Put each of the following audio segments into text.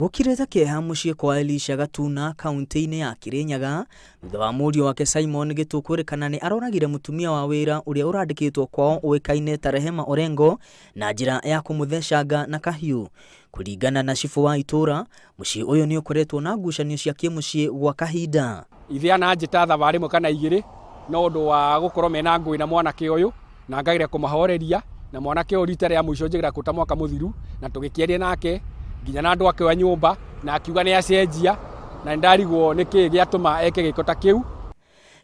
Gukireta kieha mucii kwa Elisha Gatuna kaunti-ini ya Kirinyaga thutha wa mũriũ wake Simon Gitukurikana ni aroragire mutumia wa wira uria urandikitwo kwao uikaine ta Rehema Orengo na njira ya kumuthecanga na kahiu. Kuringana na cifu wa itura, mucii uyu ni ukoretwo na ngucanio cia kimucii gwa kahinda. Ithia na njita thabarĩ mwe kana igĩrĩ no ũndũ wa gũkorwo mena ngũĩ na mwanake ũyũ na ngaire kũmahoreria na mwanake ũyũ rita rĩa mũico njĩgira kuta mwaka mũthiru na tũgĩkĩaria nake nginya na andũ ake wa nyũmba na akiuga nĩ acenjia na ndarigwo nĩkĩ gĩatũma eke gĩko ta kĩu.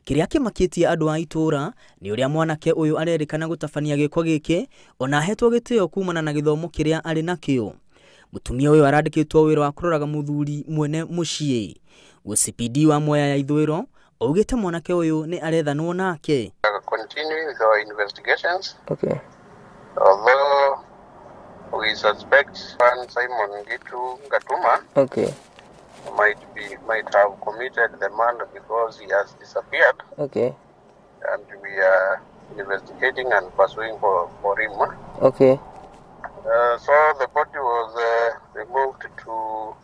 Kiria kimakitie andu a itura ni uria mwanake uyu arerikana gutabania giko giki ona hetwo gitio kumana na githomo kiria ari nakio. Mutumia uyu arandikitwo wira wa kuroraga muthuri mwene mucii. UCPD wa Mwea ya Ithwiro augite mwanake uyu ni arethanwo nake. Continuing with our investigations. Okay. Although we suspect Simon Gatuna Okay. might have committed the murder because he has disappeared. Okay. And we are investigating and pursuing for him. Okay. So the body was removed to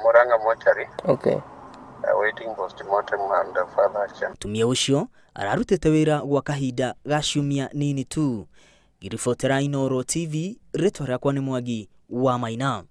Moranga Mortuary. Okay. Waiting postmortem and further action. Mutumia ucio ararutite wira gwa kahinda gaciumia nini tu. Giribotera Inooro TV, ritwa rĩakwa nĩ Mwangi wa Maina.